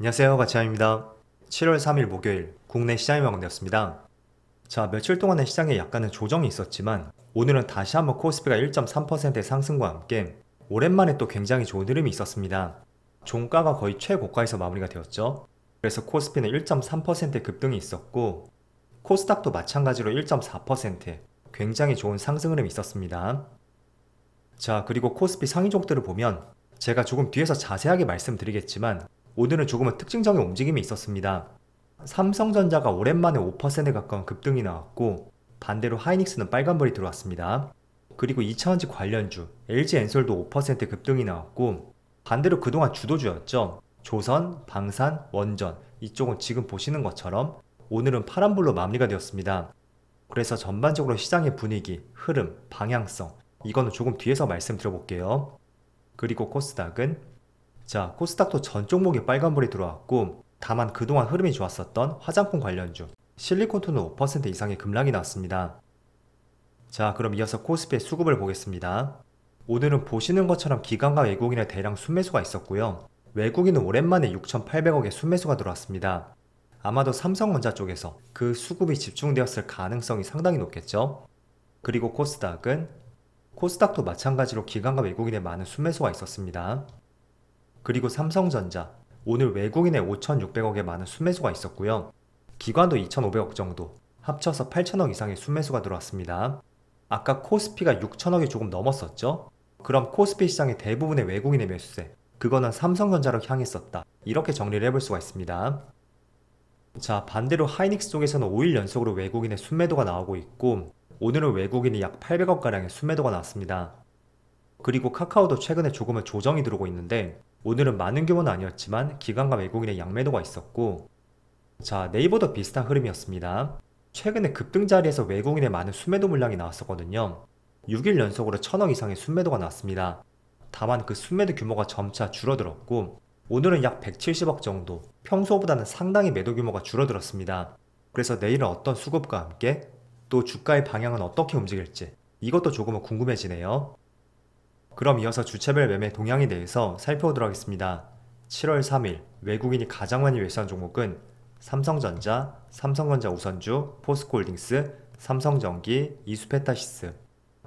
안녕하세요, 가치아입니다. 7월 3일 목요일 국내 시장이 마감되었습니다. 자, 며칠 동안의 시장에 약간의 조정이 있었지만 오늘은 다시 한번 코스피가 1.3%의 상승과 함께 오랜만에 또 굉장히 좋은 흐름이 있었습니다. 종가가 거의 최고가에서 마무리가 되었죠. 그래서 코스피는 1.3%의 급등이 있었고 코스닥도 마찬가지로 1.4% 굉장히 좋은 상승 흐름이 있었습니다. 자, 그리고 코스피 상위종들을 보면 제가 조금 뒤에서 자세하게 말씀드리겠지만 오늘은 조금은 특징적인 움직임이 있었습니다. 삼성전자가 오랜만에 5% 가까운 급등이 나왔고 반대로 하이닉스는 빨간불이 들어왔습니다. 그리고 2차전지 관련주 LG엔솔도 5% 급등이 나왔고 반대로 그동안 주도주였죠. 조선, 방산, 원전 이쪽은 지금 보시는 것처럼 오늘은 파란불로 마무리가 되었습니다. 그래서 전반적으로 시장의 분위기, 흐름, 방향성 이거는 조금 뒤에서 말씀드려볼게요. 그리고 코스닥은 코스닥도 전 종목에 빨간불이 들어왔고 다만 그동안 흐름이 좋았었던 화장품 관련주 실리콘톤은 5% 이상의 급락이 나왔습니다. 자, 그럼 이어서 코스피의 수급을 보겠습니다. 오늘은 보시는 것처럼 기관과 외국인의 대량 순매수가 있었고요. 외국인은 오랜만에 6,800억의 순매수가 들어왔습니다. 아마도 삼성전자 쪽에서 그 수급이 집중되었을 가능성이 상당히 높겠죠. 그리고 코스닥도 마찬가지로 기관과 외국인의 많은 순매수가 있었습니다. 그리고 삼성전자 오늘 외국인의 5,600억의 많은 순매수가 있었고요. 기관도 2,500억 정도 합쳐서 8,000억 이상의 순매수가 들어왔습니다. 아까 코스피가 6,000억이 조금 넘었었죠? 그럼 코스피 시장의 대부분의 외국인의 매수세 그거는 삼성전자로 향했었다. 이렇게 정리를 해볼 수가 있습니다. 자, 반대로 하이닉스 쪽에서는 5일 연속으로 외국인의 순매도가 나오고 있고 오늘은 외국인이 약 800억가량의 순매도가 나왔습니다. 그리고 카카오도 최근에 조금은 조정이 들어오고 있는데 오늘은 많은 규모는 아니었지만 기관과 외국인의 양매도가 있었고 자, 네이버도 비슷한 흐름이었습니다. 최근에 급등 자리에서 외국인의 많은 순매도 물량이 나왔었거든요. 6일 연속으로 1,000억 이상의 순매도가 나왔습니다. 다만 그 순매도 규모가 점차 줄어들었고 오늘은 약 170억 정도 평소보다는 상당히 매도 규모가 줄어들었습니다. 그래서 내일은 어떤 수급과 함께 또 주가의 방향은 어떻게 움직일지 이것도 조금은 궁금해지네요. 그럼 이어서 주체별 매매 동향에 대해서 살펴보도록 하겠습니다. 7월 3일 외국인이 가장 많이 매수한 종목은 삼성전자 우선주, 포스코홀딩스, 삼성전기, 이수페타시스.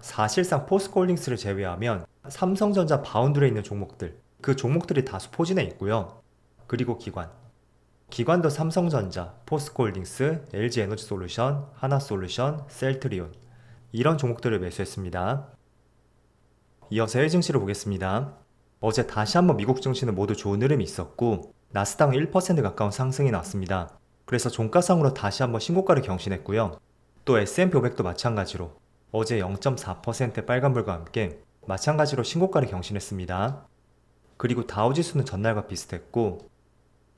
사실상 포스코홀딩스를 제외하면 삼성전자 바운드에 있는 종목들, 그 종목들이 다수 포진해 있고요. 그리고 기관도 삼성전자, 포스코홀딩스, LG에너지솔루션, 하나솔루션, 셀트리온 이런 종목들을 매수했습니다. 이어서 해외 증시를 보겠습니다. 어제 다시 한번 미국 증시는 모두 좋은 흐름이 있었고 나스닥은 1% 가까운 상승이 나왔습니다. 그래서 종가상으로 다시 한번 신고가를 경신했고요. 또 S&P 500도 마찬가지로 어제 0.4% 빨간불과 함께 마찬가지로 신고가를 경신했습니다. 그리고 다우지수는 전날과 비슷했고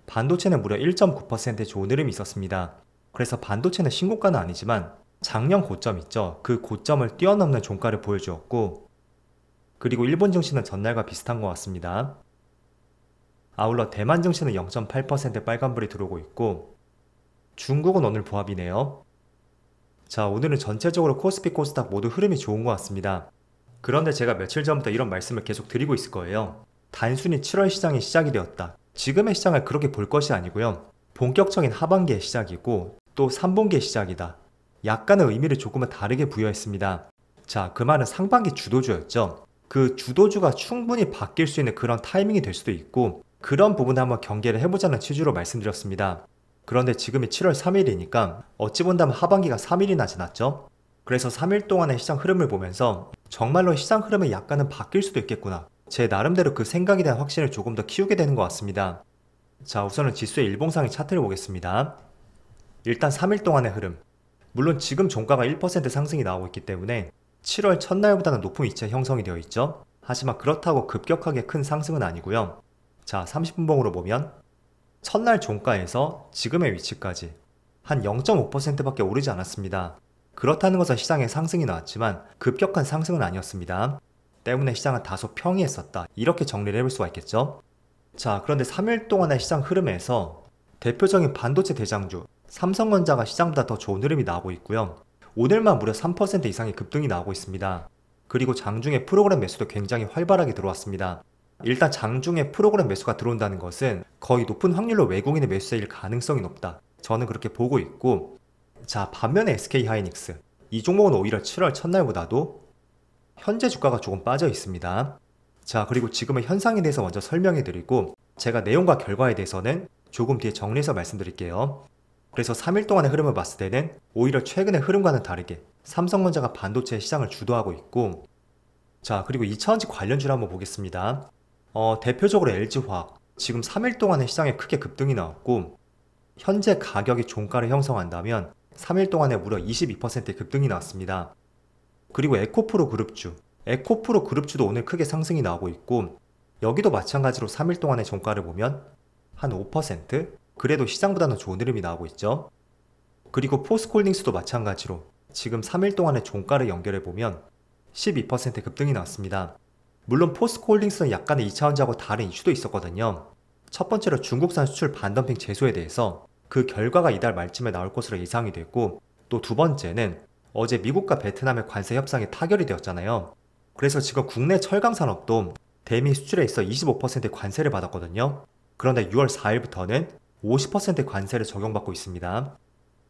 반도체는 무려 1.9%의 좋은 흐름이 있었습니다. 그래서 반도체는 신고가는 아니지만 작년 고점 있죠. 그 고점을 뛰어넘는 종가를 보여주었고 그리고 일본 증시는 전날과 비슷한 것 같습니다. 아울러 대만 증시는 0.8% 빨간불이 들어오고 있고 중국은 오늘 보합이네요. 자, 오늘은 전체적으로 코스피 코스닥 모두 흐름이 좋은 것 같습니다. 그런데 제가 며칠 전부터 이런 말씀을 계속 드리고 있을 거예요. 단순히 7월 시장이 시작이 되었다. 지금의 시장을 그렇게 볼 것이 아니고요. 본격적인 하반기의 시작이고 또 3분기의 시작이다. 약간의 의미를 조금은 다르게 부여했습니다. 자, 그 말은 상반기 주도주였죠. 그 주도주가 충분히 바뀔 수 있는 그런 타이밍이 될 수도 있고 그런 부분을 한번 경계를 해보자는 취지로 말씀드렸습니다. 그런데 지금이 7월 3일이니까 어찌 본다면 하반기가 3일이나 지났죠? 그래서 3일 동안의 시장 흐름을 보면서 정말로 시장 흐름이 약간은 바뀔 수도 있겠구나. 제 나름대로 그 생각에 대한 확신을 조금 더 키우게 되는 것 같습니다. 자, 우선은 지수의 일봉상의 차트를 보겠습니다. 일단 3일 동안의 흐름. 물론 지금 종가가 1% 상승이 나오고 있기 때문에 7월 첫날보다는 높은 위치에 형성이 되어 있죠. 하지만 그렇다고 급격하게 큰 상승은 아니고요. 자, 30분봉으로 보면 첫날 종가에서 지금의 위치까지 한 0.5%밖에 오르지 않았습니다. 그렇다는 것은 시장에 상승이 나왔지만 급격한 상승은 아니었습니다. 때문에 시장은 다소 평이했었다. 이렇게 정리를 해볼 수가 있겠죠. 자, 그런데 3일 동안의 시장 흐름에서 대표적인 반도체 대장주 삼성전자가 시장보다 더 좋은 흐름이 나오고 있고요. 오늘만 무려 3% 이상의 급등이 나오고 있습니다. 그리고 장중에 프로그램 매수도 굉장히 활발하게 들어왔습니다. 일단 장중에 프로그램 매수가 들어온다는 것은 거의 높은 확률로 외국인의 매수세일 가능성이 높다. 저는 그렇게 보고 있고, 자, 반면에 SK하이닉스. 이 종목은 오히려 7월 첫날보다도 현재 주가가 조금 빠져 있습니다. 자, 그리고 지금의 현상에 대해서 먼저 설명해 드리고, 제가 내용과 결과에 대해서는 조금 뒤에 정리해서 말씀드릴게요. 그래서 3일 동안의 흐름을 봤을 때는 오히려 최근의 흐름과는 다르게 삼성전자가 반도체 시장을 주도하고 있고, 자, 그리고 2차원지 관련주를 한번 보겠습니다. 대표적으로 LG화학. 지금 3일 동안의 시장에 크게 급등이 나왔고, 현재 가격이 종가를 형성한다면 3일 동안에 무려 22%의 급등이 나왔습니다. 그리고 에코프로 그룹주. 에코프로 그룹주도 오늘 크게 상승이 나오고 있고, 여기도 마찬가지로 3일 동안의 종가를 보면 한 5%? 그래도 시장보다는 좋은 흐름이 나오고 있죠. 그리고 포스코홀딩스도 마찬가지로 지금 3일 동안의 종가를 연결해 보면 12% 급등이 나왔습니다. 물론 포스코홀딩스는 약간의 2차원지하고 다른 이슈도 있었거든요. 첫 번째로 중국산 수출 반덤핑 제소에 대해서 그 결과가 이달 말쯤에 나올 것으로 예상이 됐고, 또 두 번째는 어제 미국과 베트남의 관세 협상이 타결이 되었잖아요. 그래서 지금 국내 철강 산업도 대미 수출에 있어 25%의 관세를 받았거든요. 그런데 6월 4일부터는 50%의 관세를 적용받고 있습니다.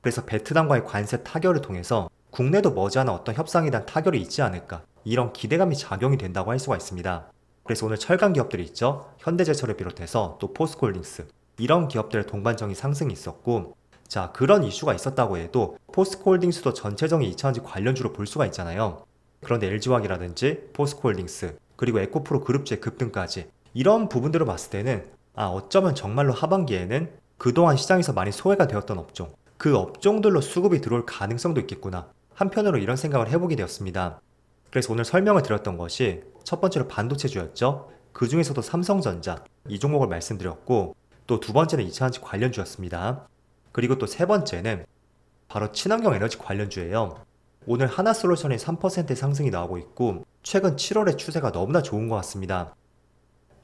그래서 베트남과의 관세 타결을 통해서 국내도 머지않아 어떤 협상에 대한 타결이 있지 않을까, 이런 기대감이 작용이 된다고 할 수가 있습니다. 그래서 오늘 철강 기업들이 있죠. 현대제철을 비롯해서 또 포스코홀딩스, 이런 기업들의 동반적인 상승이 있었고, 자, 그런 이슈가 있었다고 해도 포스코홀딩스도 전체적인 2차원지 관련주로 볼 수가 있잖아요. 그런데 LG화학이라든지 포스코홀딩스, 그리고 에코프로 그룹주의 급등까지, 이런 부분들을 봤을 때는 어쩌면 정말로 하반기에는 그동안 시장에서 많이 소외가 되었던 업종, 그 업종들로 수급이 들어올 가능성도 있겠구나, 한편으로 이런 생각을 해보게 되었습니다. 그래서 오늘 설명을 드렸던 것이 첫 번째로 반도체주였죠. 그 중에서도 삼성전자, 이 종목을 말씀드렸고, 또 두 번째는 2차원지 관련주였습니다. 그리고 또 세 번째는 바로 친환경 에너지 관련주예요. 오늘 하나솔루션이 3%의 상승이 나오고 있고, 최근 7월의 추세가 너무나 좋은 것 같습니다.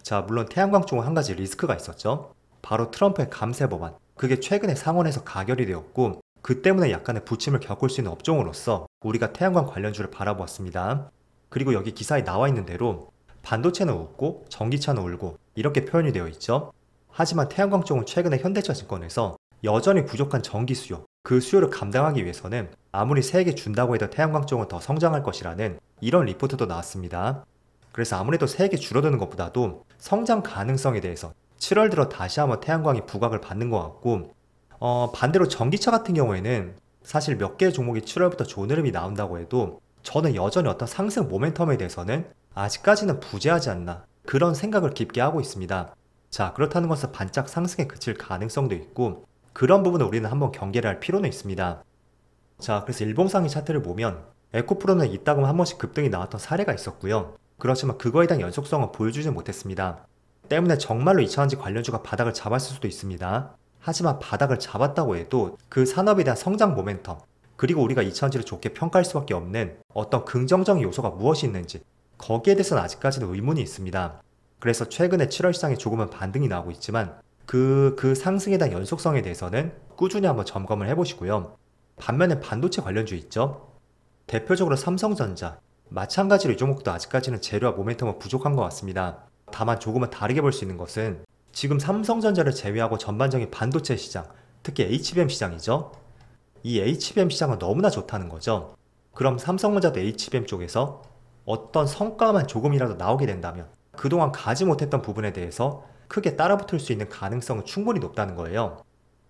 자, 물론 태양광 쪽은 한 가지 리스크가 있었죠. 바로 트럼프의 감세 법안. 그게 최근에 상원에서 가결이 되었고, 그 때문에 약간의 부침을 겪을 수 있는 업종으로서 우리가 태양광 관련주를 바라보았습니다. 그리고 여기 기사에 나와 있는 대로 반도체는 웃고 전기차는 울고, 이렇게 표현이 되어 있죠. 하지만 태양광 쪽은 최근에 현대차증권에서 여전히 부족한 전기 수요, 그 수요를 감당하기 위해서는 아무리 세게 준다고 해도 태양광 쪽은 더 성장할 것이라는 이런 리포트도 나왔습니다. 그래서 아무래도 세게 줄어드는 것보다도 성장 가능성에 대해서 7월 들어 다시 한번 태양광이 부각을 받는 것 같고, 반대로 전기차 같은 경우에는 사실 몇 개의 종목이 7월부터 좋은 흐름이 나온다고 해도 저는 여전히 어떤 상승 모멘텀에 대해서는 아직까지는 부재하지 않나, 그런 생각을 깊게 하고 있습니다. 자, 그렇다는 것은 반짝 상승에 그칠 가능성도 있고, 그런 부분을 우리는 한번 경계를 할 필요는 있습니다. 자, 그래서 일봉상의 차트를 보면 에코프로는 이따금 한 번씩 급등이 나왔던 사례가 있었고요. 그렇지만 그거에 대한 연속성은 보여주지 못했습니다. 때문에 정말로 2차원지 관련주가 바닥을 잡았을 수도 있습니다. 하지만 바닥을 잡았다고 해도 그 산업에 대한 성장 모멘텀, 그리고 우리가 2차원지를 좋게 평가할 수밖에 없는 어떤 긍정적인 요소가 무엇이 있는지, 거기에 대해서는 아직까지는 의문이 있습니다. 그래서 최근에 7월 시장에 조금은 반등이 나오고 있지만 그 상승에 대한 연속성에 대해서는 꾸준히 한번 점검을 해보시고요. 반면에 반도체 관련주 있죠. 대표적으로 삼성전자, 마찬가지로 이 종목도 아직까지는 재료와 모멘텀은 부족한 것 같습니다. 다만 조금은 다르게 볼 수 있는 것은 지금 삼성전자를 제외하고 전반적인 반도체 시장, 특히 HBM 시장이죠. 이 HBM 시장은 너무나 좋다는 거죠. 그럼 삼성전자도 HBM 쪽에서 어떤 성과만 조금이라도 나오게 된다면 그동안 가지 못했던 부분에 대해서 크게 따라붙을 수 있는 가능성은 충분히 높다는 거예요.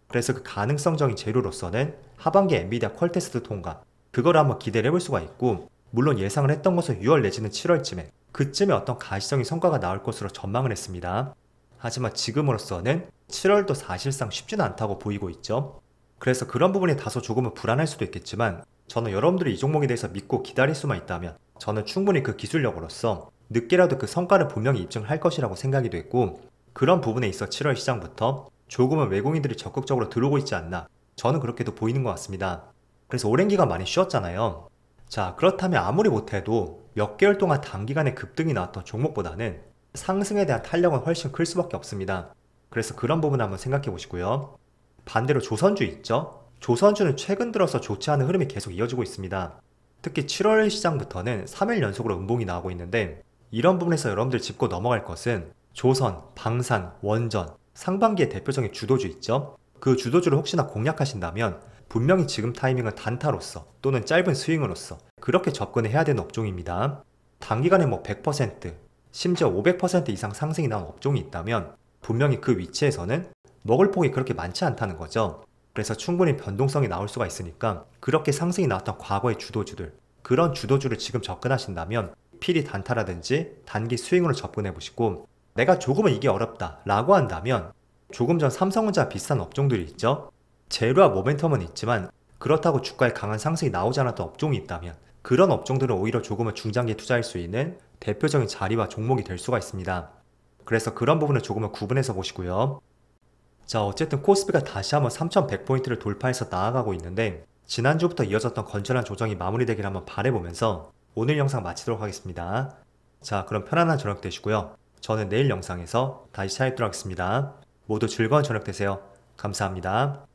그래서 그 가능성적인 재료로서는 하반기 엔비디아 퀄테스트 통과, 그거를 한번 기대를 해볼 수가 있고, 물론 예상을 했던 것은 6월 내지는 7월쯤에 그쯤에 어떤 가시적인 성과가 나올 것으로 전망을 했습니다. 하지만 지금으로서는 7월도 사실상 쉽지는 않다고 보이고 있죠. 그래서 그런 부분이 다소 조금은 불안할 수도 있겠지만, 저는 여러분들이 이 종목에 대해서 믿고 기다릴 수만 있다면 저는 충분히 그 기술력으로서 늦게라도 그 성과를 분명히 입증할 것이라고 생각이 됐고, 그런 부분에 있어 7월 시장부터 조금은 외국인들이 적극적으로 들어오고 있지 않나, 저는 그렇게도 보이는 것 같습니다. 그래서 오랜 기간 많이 쉬었잖아요. 자, 그렇다면 아무리 못해도 몇 개월 동안 단기간에 급등이 나왔던 종목보다는 상승에 대한 탄력은 훨씬 클 수밖에 없습니다. 그래서 그런 부분 한번 생각해 보시고요. 반대로 조선주 있죠? 조선주는 최근 들어서 좋지 않은 흐름이 계속 이어지고 있습니다. 특히 7월 시장부터는 3일 연속으로 음봉이 나오고 있는데, 이런 부분에서 여러분들 짚고 넘어갈 것은 조선, 방산, 원전, 상반기의 대표적인 주도주 있죠? 그 주도주를 혹시나 공략하신다면 분명히 지금 타이밍은 단타로서 또는 짧은 스윙으로서 그렇게 접근을 해야 되는 업종입니다. 단기간에 100%, 심지어 500% 이상 상승이 나온 업종이 있다면 분명히 그 위치에서는 먹을 폭이 그렇게 많지 않다는 거죠. 그래서 충분히 변동성이 나올 수가 있으니까 그렇게 상승이 나왔던 과거의 주도주들, 그런 주도주를 지금 접근하신다면 필히 단타라든지 단기 스윙으로 접근해 보시고, 내가 조금은 이게 어렵다 라고 한다면 조금 전 삼성전자 비슷한 업종들이 있죠. 재료와 모멘텀은 있지만 그렇다고 주가에 강한 상승이 나오지 않았던 업종이 있다면 그런 업종들은 오히려 조금은 중장기에 투자할 수 있는 대표적인 자리와 종목이 될 수가 있습니다. 그래서 그런 부분을 조금은 구분해서 보시고요. 자, 어쨌든 코스피가 다시 한번 3100포인트를 돌파해서 나아가고 있는데 지난주부터 이어졌던 건전한 조정이 마무리되길 한번 바라보면서 오늘 영상 마치도록 하겠습니다. 자, 그럼 편안한 저녁 되시고요. 저는 내일 영상에서 다시 찾아뵙도록 하겠습니다. 모두 즐거운 저녁 되세요. 감사합니다.